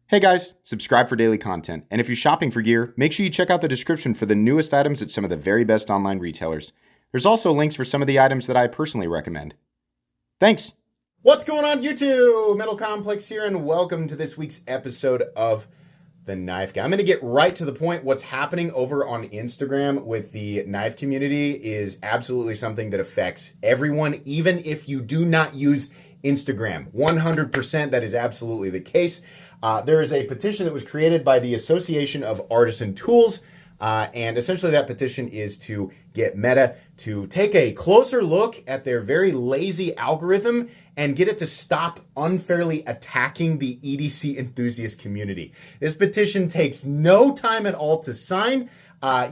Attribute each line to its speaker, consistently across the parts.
Speaker 1: Hey guys, subscribe for daily content. And if you're shopping for gear, make sure you check out the description for the newest items at some of the very best online retailers. There's also links for some of the items that I personally recommend. Thanks! What's going on, YouTube? Metal Complex here, and welcome to this week's episode of The Knife Guy. I'm going to get right to the point. What's happening over on Instagram with the knife community is absolutely something that affects everyone, even if you do not use Instagram. 100% that is absolutely the case. There is a petition that was created by the Association of Artisan Tools, and essentially that petition is to get Meta to take a closer look at their very lazy algorithm and get it to stop unfairly attacking the EDC enthusiast community. This petition takes no time at all to sign.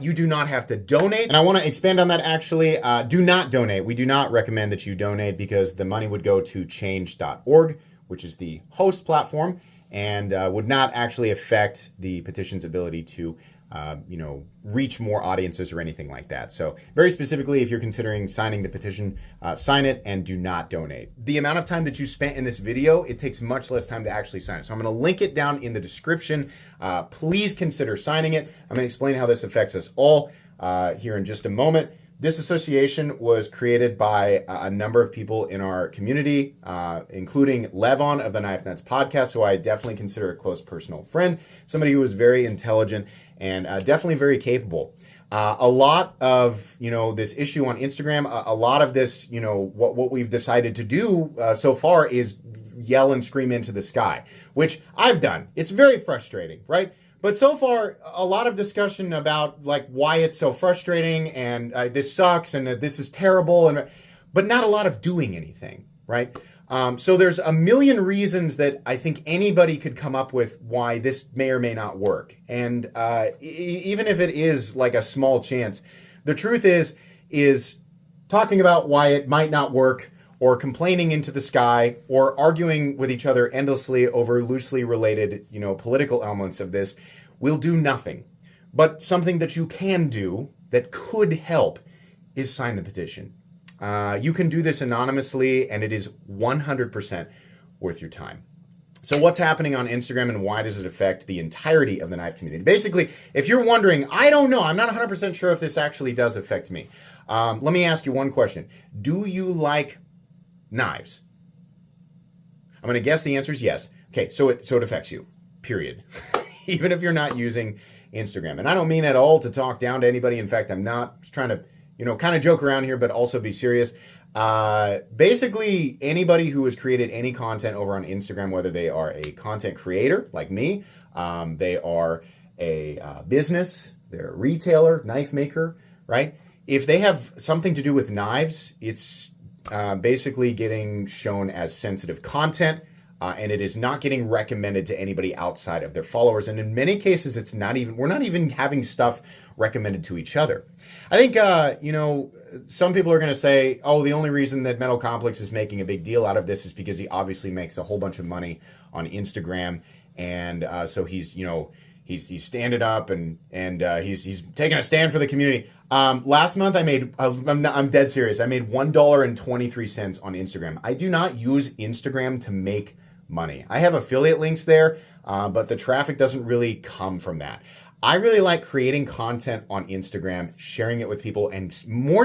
Speaker 1: You do not have to donate. And I want to expand on that actually. Do not donate. We do not recommend that you donate because the money would go to change.org, which is the host platform, and would not actually affect the petition's ability to reach more audiences or anything like that. So very specifically, if you're considering signing the petition, sign it and do not donate. The amount of time that you spent in this video, it takes much less time to actually sign it. So I'm going to link it down in the description. Please consider signing it. I'm going to explain how this affects us all here in just a moment. This association was created by a number of people in our community, including Levon of the Knife Nuts podcast, who I definitely consider a close personal friend, somebody who is very intelligent and definitely very capable. A lot of, this issue on Instagram, a lot of this, what we've decided to do so far is yell and scream into the sky, which I've done. It's very frustrating, right? But so far, a lot of discussion about why it's so frustrating and this sucks and this is terrible, but not a lot of doing anything, right? So there's a million reasons that I think anybody could come up with why this may or may not work. And even if it is like a small chance, the truth is talking about why it might not work or complaining into the sky or arguing with each other endlessly over loosely related, political elements of this will do nothing. But something that you can do that could help is sign the petition. You can do this anonymously, and it is 100% worth your time. So what's happening on Instagram and why does it affect the entirety of the knife community? Basically, if you're wondering, I don't know, I'm not 100% sure if this actually does affect me. Let me ask you one question. Do you like knives? I'm going to guess the answer is yes. Okay, so it affects you, period. Even if you're not using Instagram. And I don't mean at all to talk down to anybody. In fact, I'm not just trying to, kind of joke around here, but also be serious. Basically, anybody who has created any content over on Instagram, whether they are a content creator like me, they are a business, they're a retailer, knife maker, right? If they have something to do with knives, it's basically getting shown as sensitive content. And it is not getting recommended to anybody outside of their followers. And in many cases, we're not even having stuff recommended to each other. I think, some people are going to say, oh, the only reason that Metal Complex is making a big deal out of this is because he obviously makes a whole bunch of money on Instagram. And so he's standing up and he's taking a stand for the community. Last month I'm dead serious. I made $1.23 on Instagram. I do not use Instagram to make money. I have affiliate links there, but the traffic doesn't really come from that. I really like creating content on Instagram, sharing it with people, and more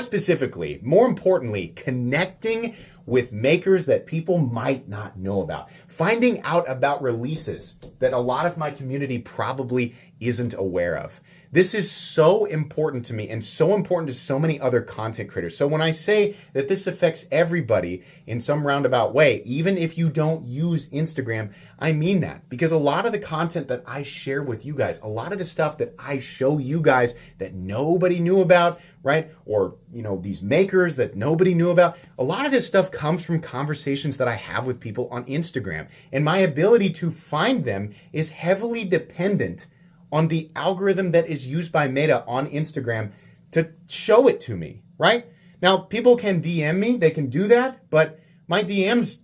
Speaker 1: importantly, connecting with makers that people might not know about. Finding out about releases that a lot of my community probably isn't aware of. This is so important to me and so important to so many other content creators. So when I say that this affects everybody in some roundabout way, even if you don't use Instagram, I mean that. Because a lot of the content that I share with you guys, a lot of the stuff that I show you guys that nobody knew about, right? Or, these makers that nobody knew about, a lot of this stuff comes from conversations that I have with people on Instagram. And my ability to find them is heavily dependent on the algorithm that is used by Meta on Instagram to show it to me, right? Now, people can DM me, they can do that, but my DMs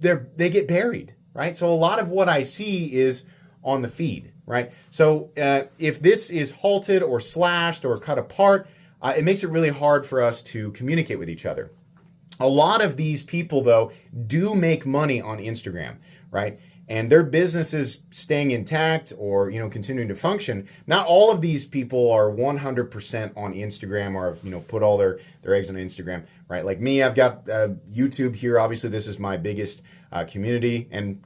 Speaker 1: they get buried, right? So a lot of what I see is on the feed, right? So if this is halted or slashed or cut apart, it makes it really hard for us to communicate with each other. A lot of these people, though, do make money on Instagram, right? and their business is staying intact or, continuing to function, not all of these people are 100% on Instagram or have, put all their eggs on Instagram, right? Like me, I've got YouTube here. Obviously, this is my biggest community. And,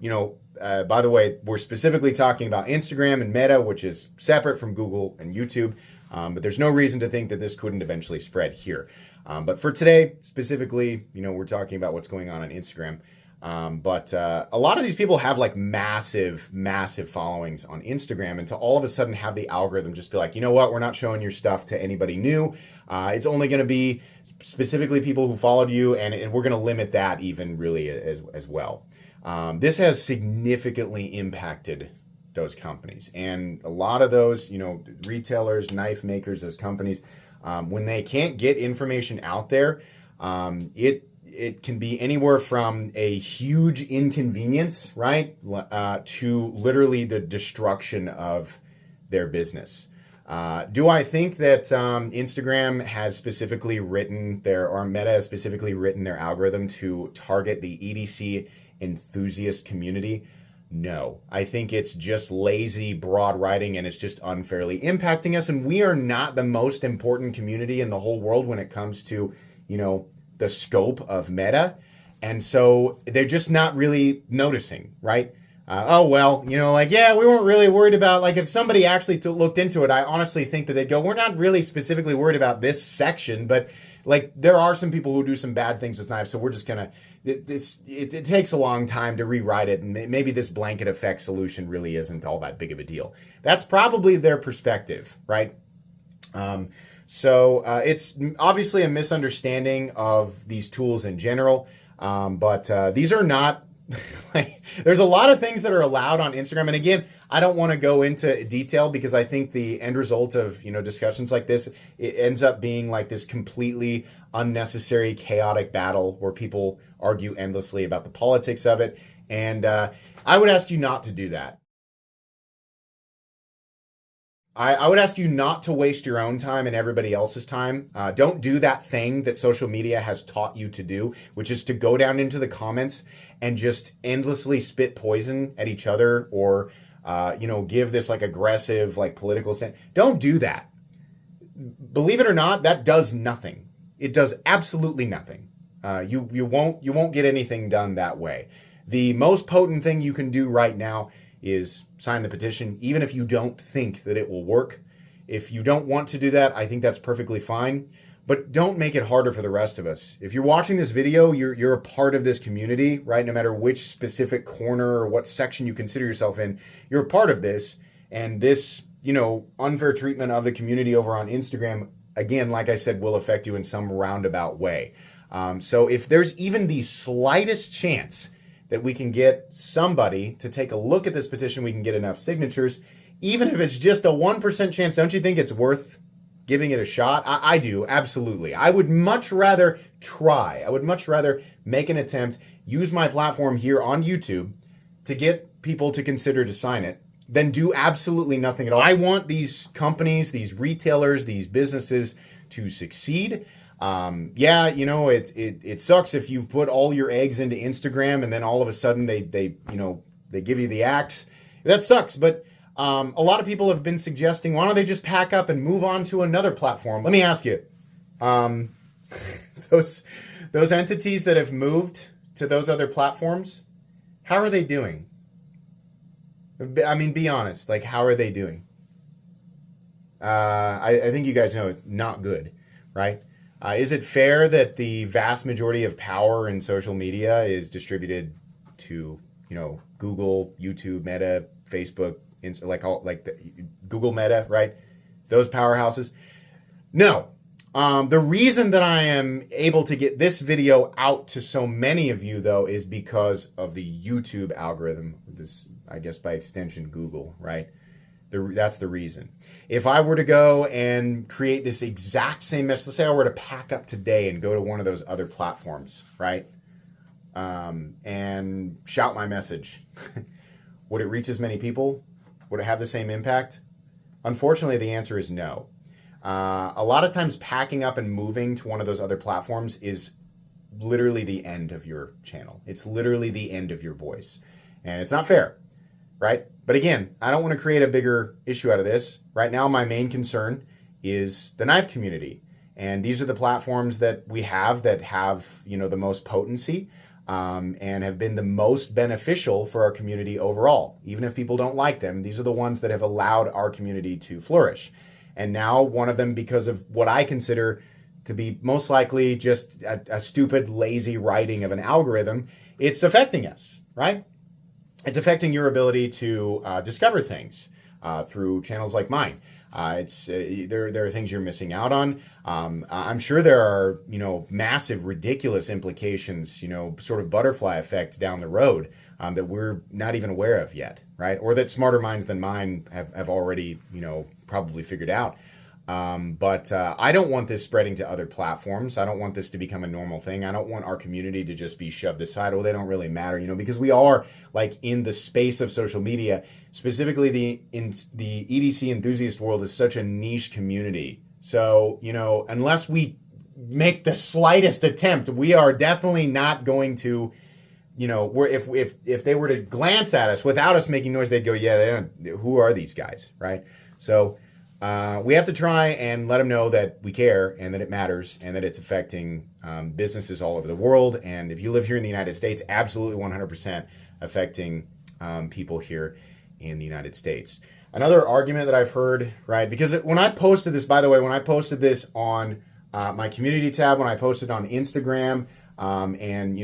Speaker 1: by the way, we're specifically talking about Instagram and Meta, which is separate from Google and YouTube. But there's no reason to think that this couldn't eventually spread here. But for today, specifically, we're talking about what's going on Instagram. But a lot of these people have like massive followings on Instagram, and to all of a sudden have the algorithm just be like, you know what, we're not showing your stuff to anybody new. It's only going to be specifically people who followed you, and we're going to limit that even really as well. This has significantly impacted those companies, and a lot of those, retailers, knife makers, those companies, when they can't get information out there, it can be anywhere from a huge inconvenience, right, to literally the destruction of their business. Do I think that Instagram has specifically written or Meta has specifically written their algorithm to target the EDC enthusiast community? No. I think it's just lazy broad writing, and it's just unfairly impacting us. And we are not the most important community in the whole world when it comes to, the scope of Meta. And so they're just not really noticing, right? We weren't really worried about, like, if somebody actually looked into it, I honestly think that they'd go, we're not really specifically worried about this section, but like there are some people who do some bad things with knives, so we're just gonna, it takes a long time to rewrite it, and maybe this blanket effect solution really isn't all that big of a deal. That's probably their perspective, right? So it's obviously a misunderstanding of these tools in general, but these are not, there's a lot of things that are allowed on Instagram. And again, I don't want to go into detail because I think the end result of, discussions like this, it ends up being like this completely unnecessary, chaotic battle where people argue endlessly about the politics of it. And I would ask you not to do that. I would ask you not to waste your own time and everybody else's time. Don't do that thing that social media has taught you to do, which is to go down into the comments and just endlessly spit poison at each other or, give this like aggressive, like political stand. Don't do that. Believe it or not, that does nothing. It does absolutely nothing. You won't get anything done that way. The most potent thing you can do right now is sign the petition, even if you don't think that it will work. If you don't want to do that, I think that's perfectly fine. But don't make it harder for the rest of us. If you're watching this video, you're a part of this community, right? No matter which specific corner or what section you consider yourself in, you're a part of this. And this, unfair treatment of the community over on Instagram, again, like I said, will affect you in some roundabout way. So if there's even the slightest chance that we can get somebody to take a look at this petition, we can get enough signatures, even if it's just a 1% chance, don't you think it's worth giving it a shot? I do, absolutely. I would much rather try. I would much rather make an attempt, use my platform here on YouTube to get people to consider to sign it, than do absolutely nothing at all. I want these companies, these retailers, these businesses to succeed. It sucks if you've put all your eggs into Instagram and then all of a sudden they give you the axe. That sucks. But a lot of people have been suggesting, why don't they just pack up and move on to another platform? Let me ask you, those entities that have moved to those other platforms, how are they doing? I mean, be honest. Like, how are they doing? I think you guys know it's not good, right? Is it fair that the vast majority of power in social media is distributed to, Google, YouTube, Meta, Facebook, Google Meta, right? Those powerhouses? No. The reason that I am able to get this video out to so many of you, though, is because of the YouTube algorithm. This, I guess, by extension, Google, right? That's the reason. If I were to go and create this exact same message, let's say I were to pack up today and go to one of those other platforms, right? And shout my message, would it reach as many people? Would it have the same impact? Unfortunately, the answer is no. A lot of times packing up and moving to one of those other platforms is literally the end of your channel. It's literally the end of your voice. And it's not fair, right? But again, I don't want to create a bigger issue out of this. Right now, my main concern is the knife community. And these are the platforms that we have that have, the most potency and have been the most beneficial for our community overall. Even if people don't like them, these are the ones that have allowed our community to flourish. And now one of them, because of what I consider to be most likely just a stupid, lazy writing of an algorithm, it's affecting us, right? It's affecting your ability to discover things through channels like mine. There are things you're missing out on. I'm sure there are, massive, ridiculous implications, sort of butterfly effects down the road that we're not even aware of yet, right? Or that smarter minds than mine have already, probably figured out. But I don't want this spreading to other platforms. I don't want this to become a normal thing. I don't want our community to just be shoved aside. Well, they don't really matter, because we are in the space of social media, specifically in the EDC enthusiast world is such a niche community. So, unless we make the slightest attempt, we are definitely not going to, if they were to glance at us without us making noise, they'd go, yeah, who are these guys, right? So we have to try and let them know that we care and that it matters and that it's affecting businesses all over the world. And if you live here in the United States, absolutely 100% affecting people here in the United States. Another argument that I've heard, right, because when I posted this, by the way, when I posted this on my community tab, when I posted on Instagram and,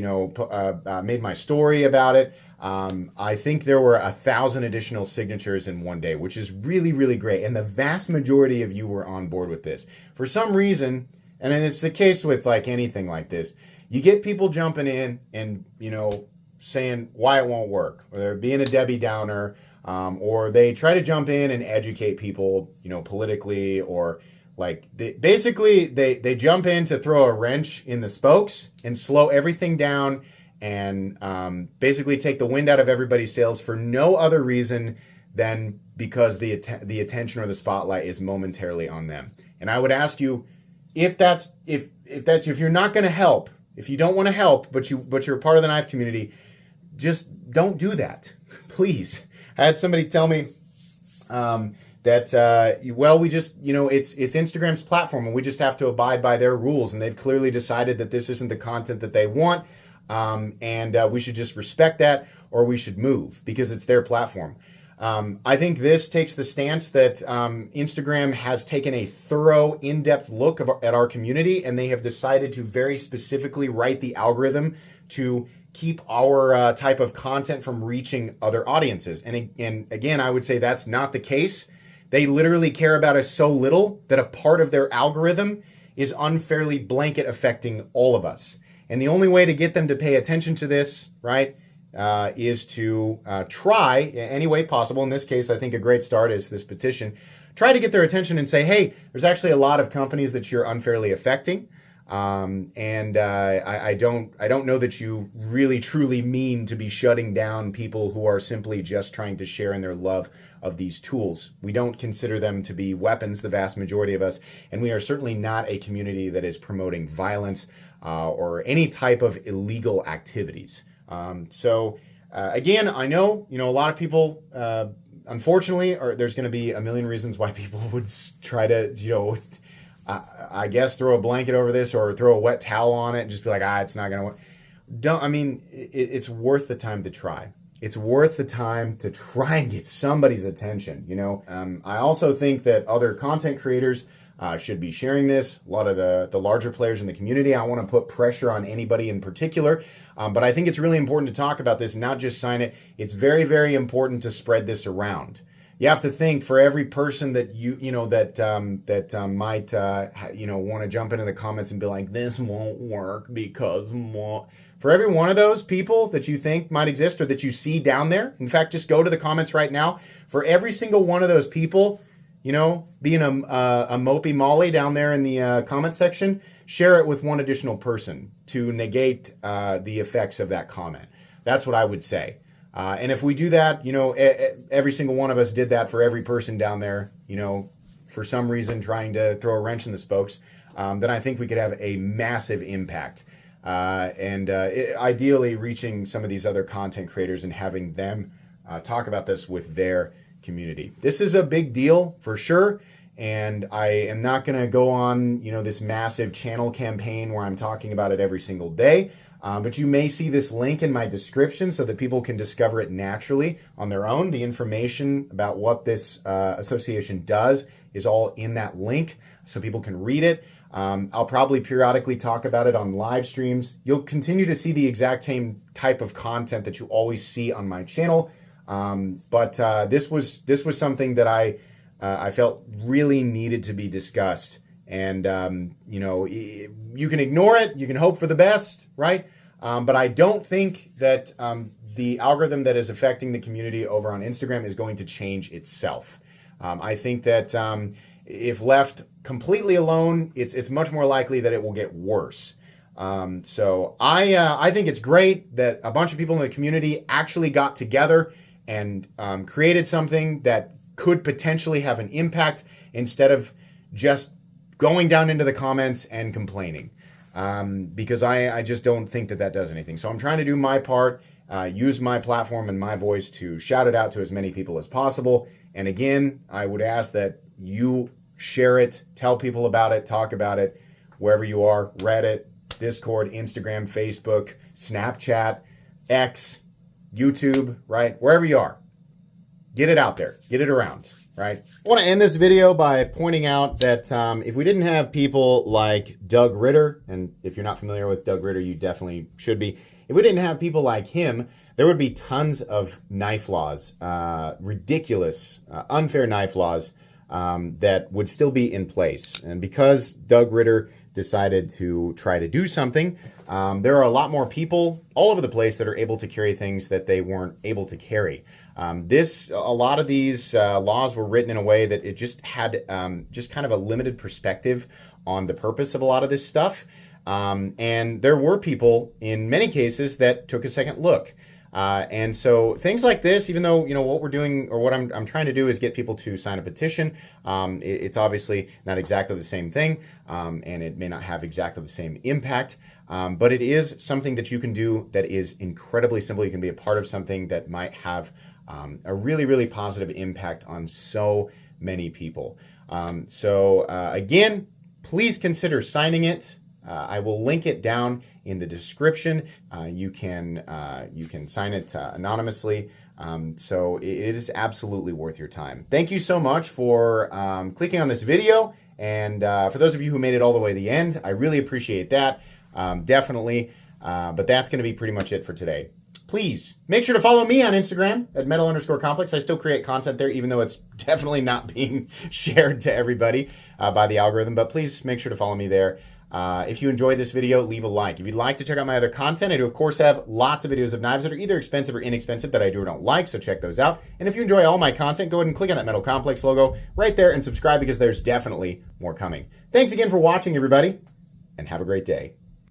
Speaker 1: made my story about it, I think there were 1,000 additional signatures in one day, which is really, really great. And the vast majority of you were on board with this. For some reason, and it's the case with anything like this, you get people jumping in and, saying why it won't work, or they're being a Debbie Downer, or they try to jump in and educate people, politically, or they jump in to throw a wrench in the spokes and slow everything down and basically take the wind out of everybody's sails for no other reason than because the attention or the spotlight is momentarily on them. And I would ask you, if you're not going to help, if you don't want to help, but you're part of the knife community, just don't do that, please. I had somebody tell me that we just, it's Instagram's platform and we just have to abide by their rules, and they've clearly decided that this isn't the content that they want. And we should just respect that, or we should move because it's their platform. I think this takes the stance that Instagram has taken a thorough, in-depth look at our community, and they have decided to very specifically write the algorithm to keep our type of content from reaching other audiences. And again, I would say that's not the case. They literally care about us so little that a part of their algorithm is unfairly blanket affecting all of us. And the only way to get them to pay attention to this, right, is to try any way possible. In this case, I think a great start is this petition. Try to get their attention and say, hey, there's actually a lot of companies that you're unfairly affecting. I don't know that you really truly mean to be shutting down people who are simply just trying to share in their love of these tools. We don't consider them to be weapons, the vast majority of us, and we are certainly not a community that is promoting violence or any type of illegal activities. Again, I know, a lot of people, unfortunately, there's going to be a million reasons why people would try to, I guess, throw a blanket over this or throw a wet towel on it and just be like, it's not going to work. It's worth the time to try. It's worth the time to try and get somebody's attention, I also think that other content creators should be sharing this. A lot of the larger players in the community. I want to put pressure on anybody in particular, but I think it's really important to talk about this and not just sign it. It's very, very important to spread this around. You have to think, for every person that might want to jump into the comments and be like, this won't work because for every one of those people that you think might exist or that you see down there, in fact, just go to the comments right now. For every single one of those people, being a mopey Molly down there in the comment section, share it with one additional person to negate the effects of that comment. That's what I would say. And if we do that, every single one of us did that for every person down there, for some reason trying to throw a wrench in the spokes, then I think we could have a massive impact. and ideally reaching some of these other content creators and having them talk about this with their community. This is a big deal for sure. And I am not going to go on, this massive channel campaign where I'm talking about it every single day. But you may see this link in my description so that people can discover it naturally on their own. The information about what this association does is all in that link so people can read it. I'll probably periodically talk about it on live streams. You'll continue to see the exact same type of content that you always see on my channel. But this was something that I felt really needed to be discussed. And, you can ignore it. You can hope for the best, right? But I don't think that the algorithm that is affecting the community over on Instagram is going to change itself. I think that if left completely alone, it's much more likely that it will get worse. So I think it's great that a bunch of people in the community actually got together and created something that could potentially have an impact instead of just going down into the comments and complaining. Because I just don't think that does anything. So I'm trying to do my part, use my platform and my voice to shout it out to as many people as possible. And again, I would ask that you share it, tell people about it, talk about it, wherever you are, Reddit, Discord, Instagram, Facebook, Snapchat, X, YouTube, right? Wherever you are. Get it out there. Get it around, right? I want to end this video by pointing out that if we didn't have people like Doug Ritter, and if you're not familiar with Doug Ritter, you definitely should be. If we didn't have people like him, there would be tons of knife laws, ridiculous, unfair knife laws that would still be in place. And because Doug Ritter decided to try to do something, there are a lot more people all over the place that are able to carry things that they weren't able to carry. A lot of these laws were written in a way that it just had just kind of a limited perspective on the purpose of a lot of this stuff. And there were people in many cases that took a second look. And so things like this, even though, what we're doing or what I'm trying to do is get people to sign a petition. It's obviously not exactly the same thing. And it may not have exactly the same impact. But it is something that you can do that is incredibly simple. You can be a part of something that might have a really, really positive impact on so many people. Again, please consider signing it. I will link it down in the description. You can sign it anonymously. So it is absolutely worth your time. Thank you so much for clicking on this video. And for those of you who made it all the way to the end, I really appreciate that. Definitely. But that's going to be pretty much it for today. Please make sure to follow me on Instagram at metal_complex. I still create content there, even though it's definitely not being shared to everybody by the algorithm. But please make sure to follow me there. If you enjoyed this video, leave a like. If you'd like to check out my other content, I do, of course, have lots of videos of knives that are either expensive or inexpensive that I do or don't like, so check those out. And if you enjoy all my content, go ahead and click on that Metal Complex logo right there and subscribe because there's definitely more coming. Thanks again for watching, everybody, and have a great day.